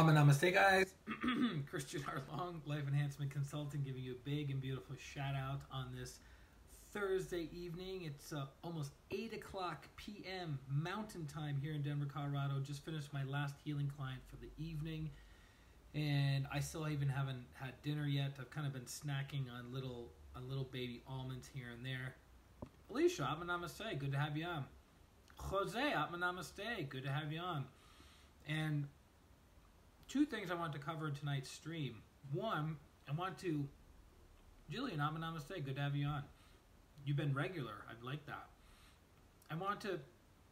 Namaste, guys. ChristianRLong, Life Enhancement Consulting, giving you a big and beautiful shout out on this Thursday evening. It's almost 8 o'clock p.m. Mountain Time here in Denver, Colorado. Just finished my last healing client for the evening, and I still even haven't had dinner yet. I've kind of been snacking on little baby almonds here and there. Alicia, Namaste, good to have you on. Jose, Namaste, good to have you on. And two things I want to cover in tonight's stream. One, Jillian, Namaste, good to have you on. You've been regular, I'd like that. I want to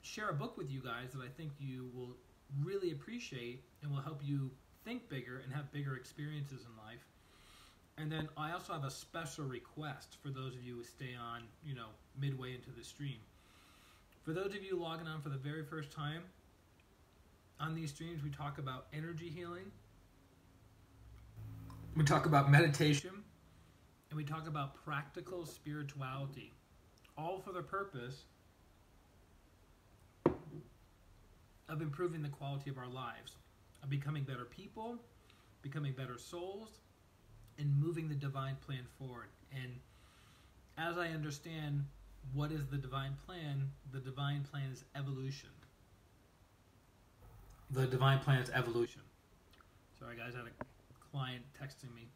share a book with you guys that I think you will really appreciate and will help you think bigger and have bigger experiences in life. And then I also have a special request for those of you who stay on, midway into the stream. For those of you logging on for the very first time, on these streams, we talk about energy healing, we talk about meditation, and we talk about practical spirituality, all for the purpose of improving the quality of our lives, of becoming better people, becoming better souls, and moving the divine plan forward. And as I understand what is the divine plan is evolution. The divine plan is evolution. Sorry guys, I had a client texting me.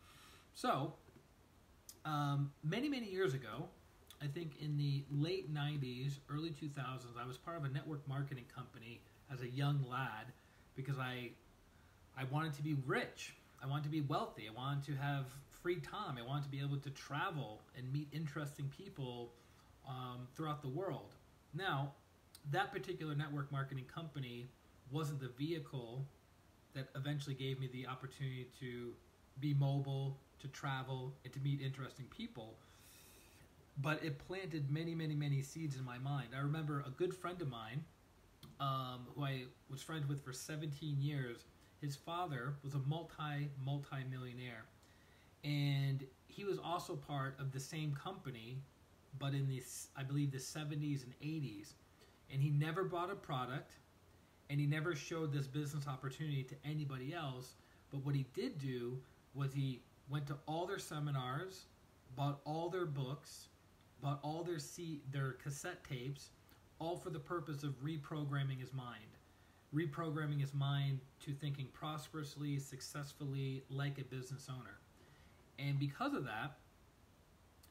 So, many years ago, I think in the late 90s, early 2000s, I was part of a network marketing company as a young lad because I wanted to be rich. I wanted to be wealthy. I wanted to have free time. I wanted to be able to travel and meet interesting people throughout the world. Now, that particular network marketing company wasn't the vehicle that eventually gave me the opportunity to be mobile, to travel, and to meet interesting people. But it planted many seeds in my mind. I remember a good friend of mine, who I was friends with for 17 years, his father was a multi-millionaire. And he was also part of the same company, but in I believe the 70s and 80s. And he never bought a product, and he never showed this business opportunity to anybody else. But what he did do was he went to all their seminars, bought all their books, bought all their cassette tapes, all for the purpose of reprogramming his mind. Reprogramming his mind to thinking prosperously, successfully, like a business owner. And because of that,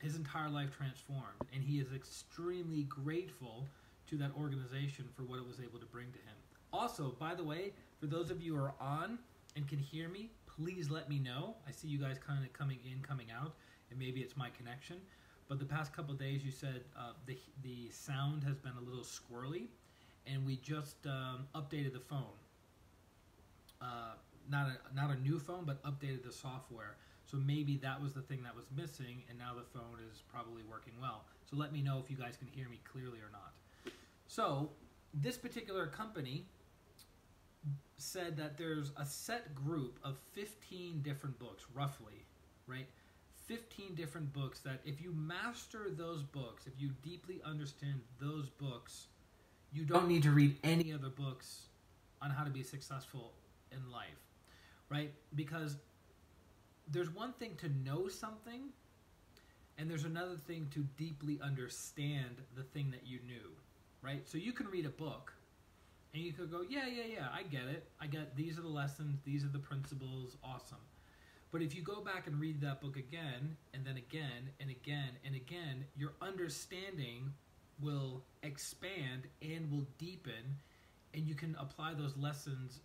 his entire life transformed. And he is extremely grateful to that organization for what it was able to bring to him. Also, by the way, for those of you who are on and can hear me, please let me know. I see you guys kind of coming in, coming out, and maybe it's my connection. But the past couple of days, you said the sound has been a little squirrely, and we just updated the phone. Not a new phone, but updated the software. So maybe that was the thing that was missing, and now the phone is probably working well. So let me know if you guys can hear me clearly or not. So this particular company said that there's a set group of 15 different books, roughly, right? 15 different books that if you master those books, if you deeply understand those books, you don't need to read any other books on how to be successful in life, right? Because there's one thing to know something, and there's another thing to deeply understand the thing that you knew, right? So you can read a book, and you could go, yeah, I get it. I get these are the lessons, these are the principles, awesome. But if you go back and read that book again, and then again, and again, and again, your understanding will expand and will deepen, and you can apply those lessons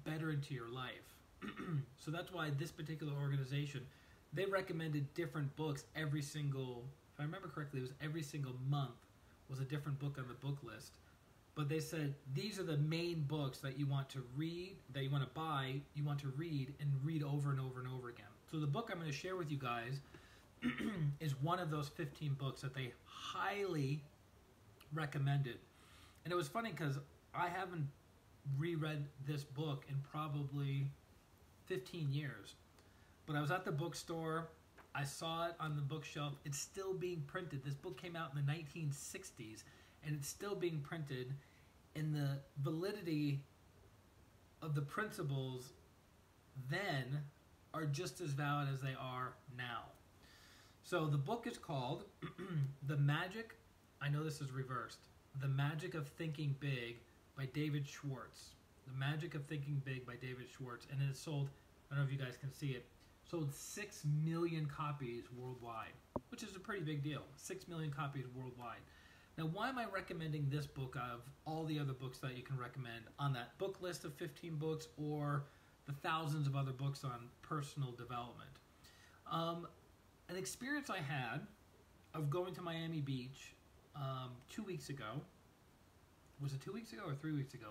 better into your life. So that's why this particular organization, they recommended different books every single, if I remember correctly, it was every single month was a different book on the book list. But they said, these are the main books that you want to read, that you want to buy, you want to read, and read over and over and over again. So the book I'm going to share with you guys is one of those 15 books that they highly recommended. And it was funny because I haven't reread this book in probably 15 years. But I was at the bookstore, I saw it on the bookshelf, it's still being printed. This book came out in the 1960s, and it's still being printed, and the validity of the principles then are just as valid as they are now. So the book is called The Magic, I know this is reversed, The Magic of Thinking Big by David Schwartz. The Magic of Thinking Big by David Schwartz. And it sold, I don't know if you guys can see it, sold 6 million copies worldwide, which is a pretty big deal. 6 million copies worldwide. Now, why am I recommending this book out of all the other books that you can recommend on that book list of 15 books or the thousands of other books on personal development? An experience I had of going to Miami Beach 2 weeks ago. Was it 2 weeks ago or 3 weeks ago?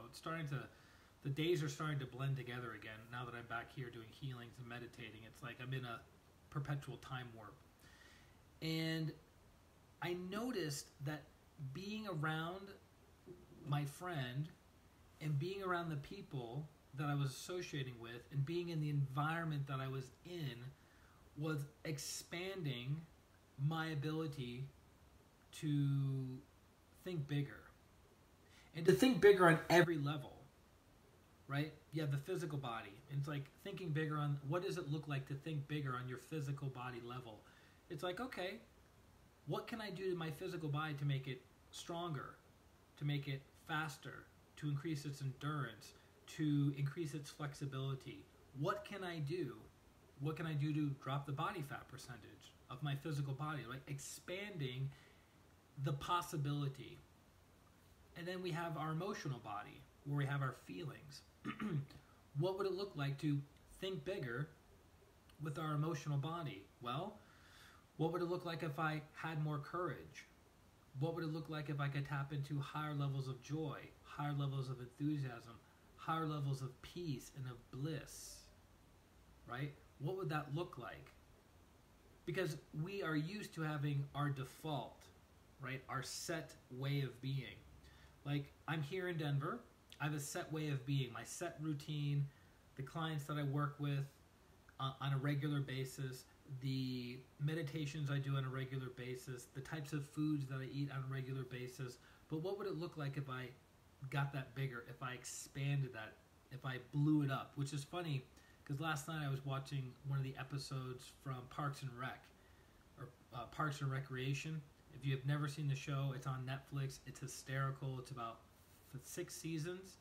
The days are starting to blend together again now that I'm back here doing healings and meditating. It's like I'm in a perpetual time warp. And I noticed that being around my friend and being around the people that I was associating with and being in the environment that I was in was expanding my ability to think bigger. And to think bigger on every level, right? You have the physical body. It's like thinking bigger on what does it look like to think bigger on your physical body level. It's like, okay, what can I do to my physical body to make it stronger, to make it faster, to increase its endurance, to increase its flexibility? What can I do? What can I do to drop the body fat percentage of my physical body? Like expanding the possibility. And then we have our emotional body, where we have our feelings. What would it look like to think bigger with our emotional body? Well, what would it look like if I had more courage? What would it look like if I could tap into higher levels of joy, higher levels of enthusiasm, higher levels of peace and of bliss, right? What would that look like? Because we are used to having our default, right? Our set way of being. Like, I'm here in Denver. I have a set way of being, my set routine, the clients that I work with on a regular basis, the meditations I do on a regular basis, the types of foods that I eat on a regular basis. But what would it look like if I got that bigger, if I expanded that, if I blew it up? Which is funny, because last night I was watching one of the episodes from Parks and Rec, or Parks and Recreation. If you have never seen the show, it's on Netflix. It's hysterical. It's about 6 seasons.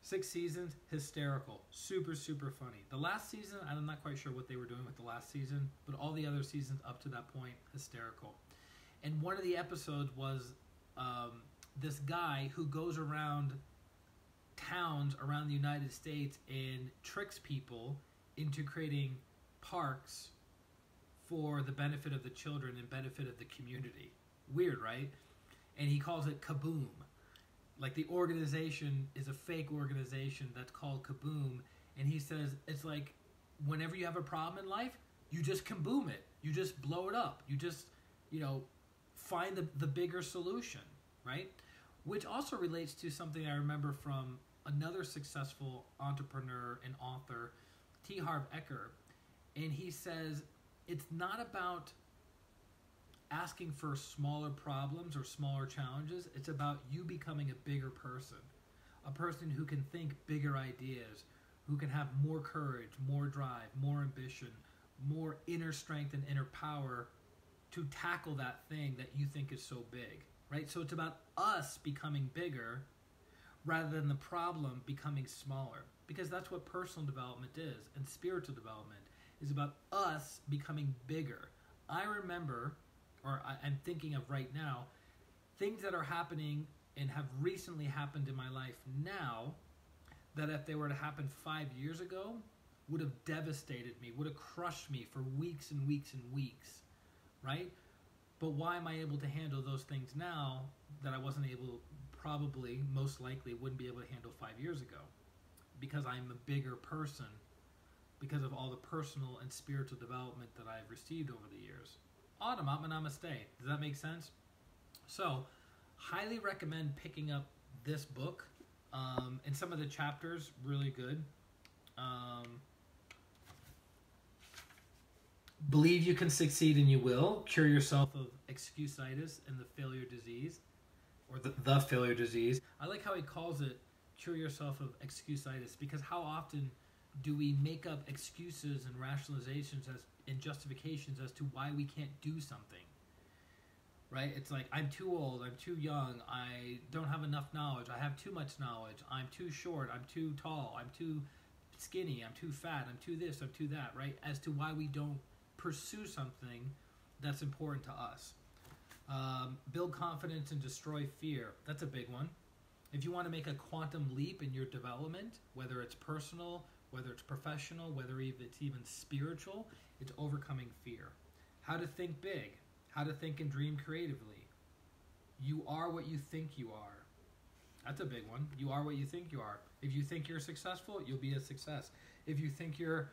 6 seasons, hysterical. Super, super funny. The last season, I'm not quite sure what they were doing with the last season, but all the other seasons up to that point, hysterical. And one of the episodes was this guy who goes around towns around the United States and tricks people into creating parks for the benefit of the children and benefit of the community. Weird, right? And he calls it Kaboom. Like, the organization is a fake organization that's called Kaboom. And he says it's like whenever you have a problem in life, you just kaboom it. You just blow it up. You just, find the bigger solution, right? Which also relates to something I remember from another successful entrepreneur and author, T. Harv Eker. And he says it's not about asking for smaller problems or smaller challenges. It's about you becoming a bigger person, a person who can think bigger ideas, who can have more courage, more drive, more ambition, more inner strength and inner power to tackle that thing that you think is so big, right? So it's about us becoming bigger rather than the problem becoming smaller, because that's what personal development is, and spiritual development is about us becoming bigger. I remember, or I'm thinking of right now, things that are happening and have recently happened in my life now that if they were to happen 5 years ago would have devastated me, would have crushed me for weeks and weeks and weeks, right? But why am I able to handle those things now that I wasn't able, probably, most likely, wouldn't be able to handle 5 years ago? Because I'm a bigger person, because of all the personal and spiritual development that I've received over the years. Autumn, namaste. Does that make sense? So, highly recommend picking up this book. And some of the chapters, really good. Believe you can succeed and you will. Cure yourself of excusitis and the failure disease. Or the failure disease. I like how he calls it cure yourself of excusitis, because how often do we make up excuses and rationalizations and justifications as to why we can't do something? Right? It's like, I'm too old, I'm too young, I don't have enough knowledge, I have too much knowledge, I'm too short, I'm too tall, I'm too skinny, I'm too fat, I'm too this, I'm too that, right? As to why we don't pursue something that's important to us. Build confidence and destroy fear. That's a big one. If you want to make a quantum leap in your development, whether it's personal, whether it's professional, whether it's even spiritual, it's overcoming fear. How to think big. How to think and dream creatively. You are what you think you are. That's a big one. You are what you think you are. If you think you're successful, you'll be a success. If you think you're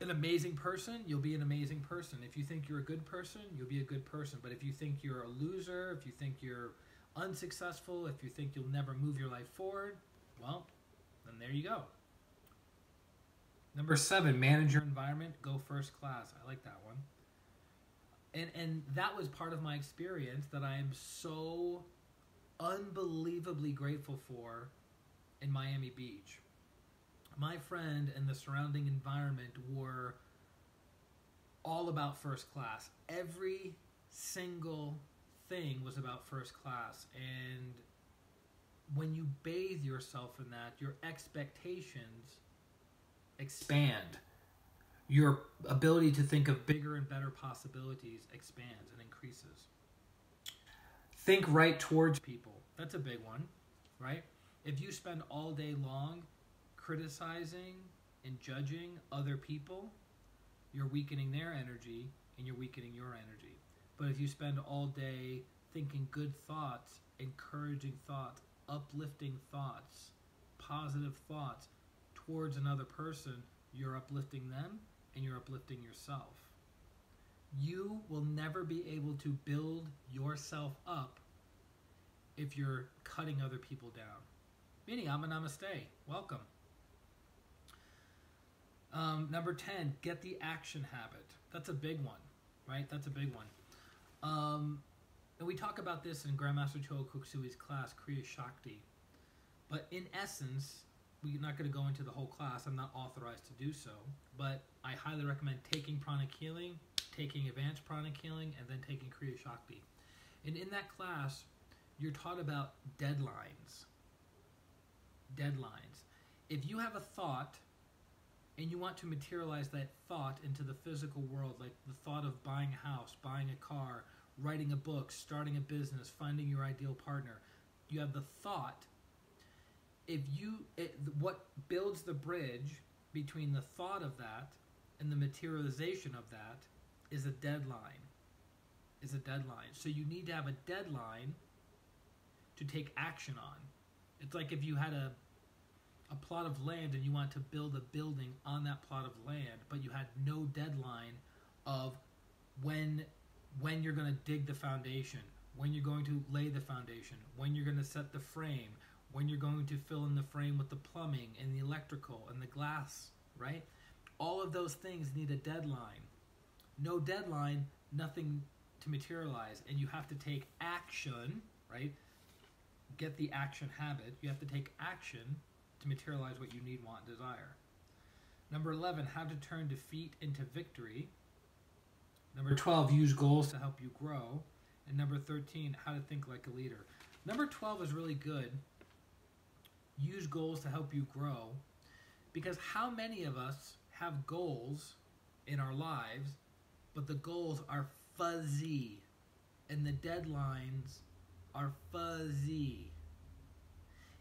an amazing person, you'll be an amazing person. If you think you're a good person, you'll be a good person. But if you think you're a loser, if you think you're unsuccessful, if you think you'll never move your life forward, well, then there you go. Number 7, manage your environment, go first class. I like that one. And that was part of my experience that I am so unbelievably grateful for in Miami Beach. My friend and the surrounding environment were all about first class. Every single thing was about first class. And when you bathe yourself in that, your expectations expand. Your ability to think of bigger and better possibilities expands and increases. Think right towards people. That's a big one, right? If you spend all day long criticizing and judging other people, you're weakening their energy and you're weakening your energy. But if you spend all day thinking good thoughts, encouraging thoughts, uplifting thoughts, positive thoughts towards another person, you're uplifting them and you're uplifting yourself. You will never be able to build yourself up if you're cutting other people down. Meaning, I'm a namaste. Welcome. Number 10, get the action habit. That's a big one, right? That's a big one. And we talk about this in Grandmaster Choa Kuksui's class, Kriya Shakti. But in essence, we're not going to go into the whole class. I'm not authorized to do so. But I highly recommend taking pranic healing, taking advanced pranic healing, and then taking Kriya Shakti. And in that class, you're taught about deadlines. Deadlines. If you have a thought and you want to materialize that thought into the physical world, like the thought of buying a house, buying a car, writing a book, starting a business, finding your ideal partner, you have the thought. What builds the bridge between the thought of that and the materialization of that is a deadline. So you need to have a deadline to take action on. It's like if you had a plot of land and you want to build a building on that plot of land, but you had no deadline of when you're going to dig the foundation, when you're going to lay the foundation, when you're going to set the frame, when you're going to fill in the frame with the plumbing and the electrical and the glass, right? All of those things need a deadline. No deadline, nothing to materialize. And you have to take action, right? Get the action habit. You have to take action to materialize what you need, want, desire. Number 11, how to turn defeat into victory. Number 12, use goals to help you grow. And number 13, how to think like a leader. Number 12 is really good. Use goals to help you grow. Because how many of us have goals in our lives, but the goals are fuzzy and the deadlines are fuzzy?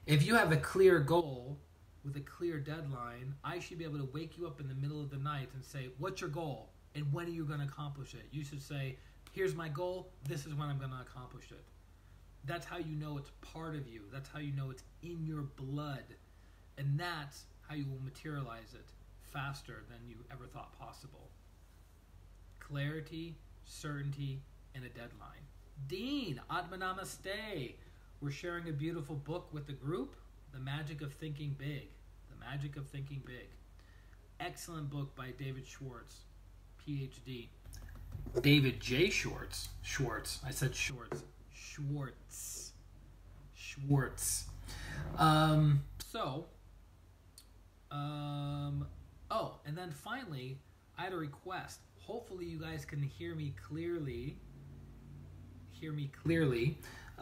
If you have a clear goal with a clear deadline, I should be able to wake you up in the middle of the night and say, what's your goal? And when are you going to accomplish it? You should say, here's my goal. This is when I'm going to accomplish it. That's how you know it's part of you. That's how you know it's in your blood. And that's how you will materialize it faster than you ever thought possible. Clarity, certainty, and a deadline. Dean, Atma Namaste. We're sharing a beautiful book with the group, The Magic of Thinking Big. The Magic of Thinking Big. Excellent book by David Schwartz, PhD. David J. Schwartz. I said Schwartz. And then finally, I had a request. Hopefully you guys can hear me clearly.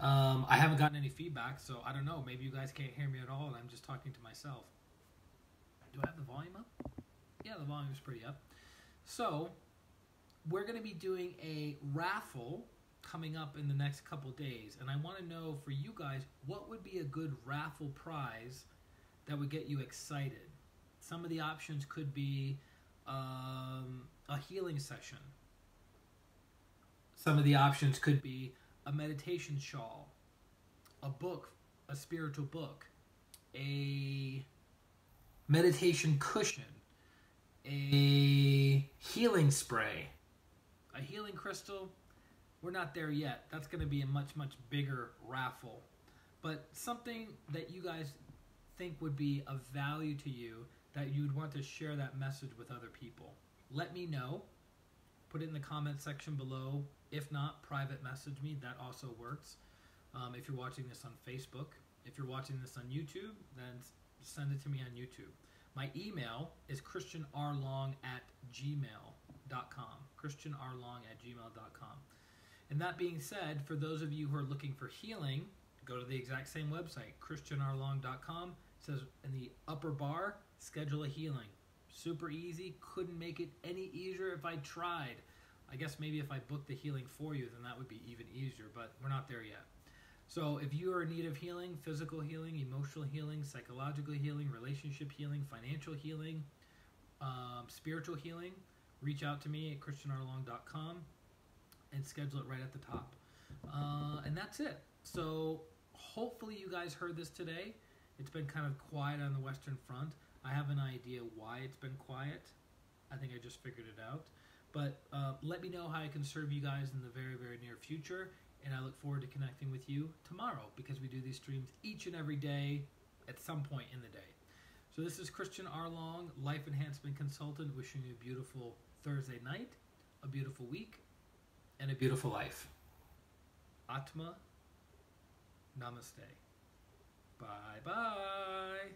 I haven't gotten any feedback, so I don't know. Maybe you guys can't hear me at all and I'm just talking to myself. Do I have the volume up? Yeah, the volume is pretty up. So, we're going to be doing a raffle coming up in the next couple days. And I want to know for you guys, what would be a good raffle prize that would get you excited? Some of the options could be a healing session. Some of the options could be a meditation shawl, a book, a spiritual book, a meditation cushion, a healing spray, a healing crystal. We're not there yet. That's going to be a much, much bigger raffle. But something that you guys think would be of value to you, that you would want to share that message with other people. Let me know. Put it in the comment section below. If not, private message me. That also works. If you're watching this on Facebook. If you're watching this on YouTube, then send it to me on YouTube. My email is ChristianRLong@gmail.com. ChristianRLong@gmail.com. And that being said, for those of you who are looking for healing, go to the exact same website, ChristianRLong.com. It says in the upper bar, schedule a healing. Super easy. Couldn't make it any easier if I tried. I guess maybe if I booked the healing for you, then that would be even easier, but we're not there yet. So if you are in need of healing, physical healing, emotional healing, psychological healing, relationship healing, financial healing, spiritual healing, reach out to me at ChristianRLong.com and schedule it right at the top. And that's it. So hopefully you guys heard this today. It's been kind of quiet on the Western Front. I have an idea why it's been quiet. I think I just figured it out. But let me know how I can serve you guys in the very, very near future. And I look forward to connecting with you tomorrow, because we do these streams each and every day at some point in the day. So this is Christian R. Long, Life Enhancement Consultant, wishing you a beautiful Thursday night, a beautiful week, and a beautiful life. Atma Namaste. Bye-bye.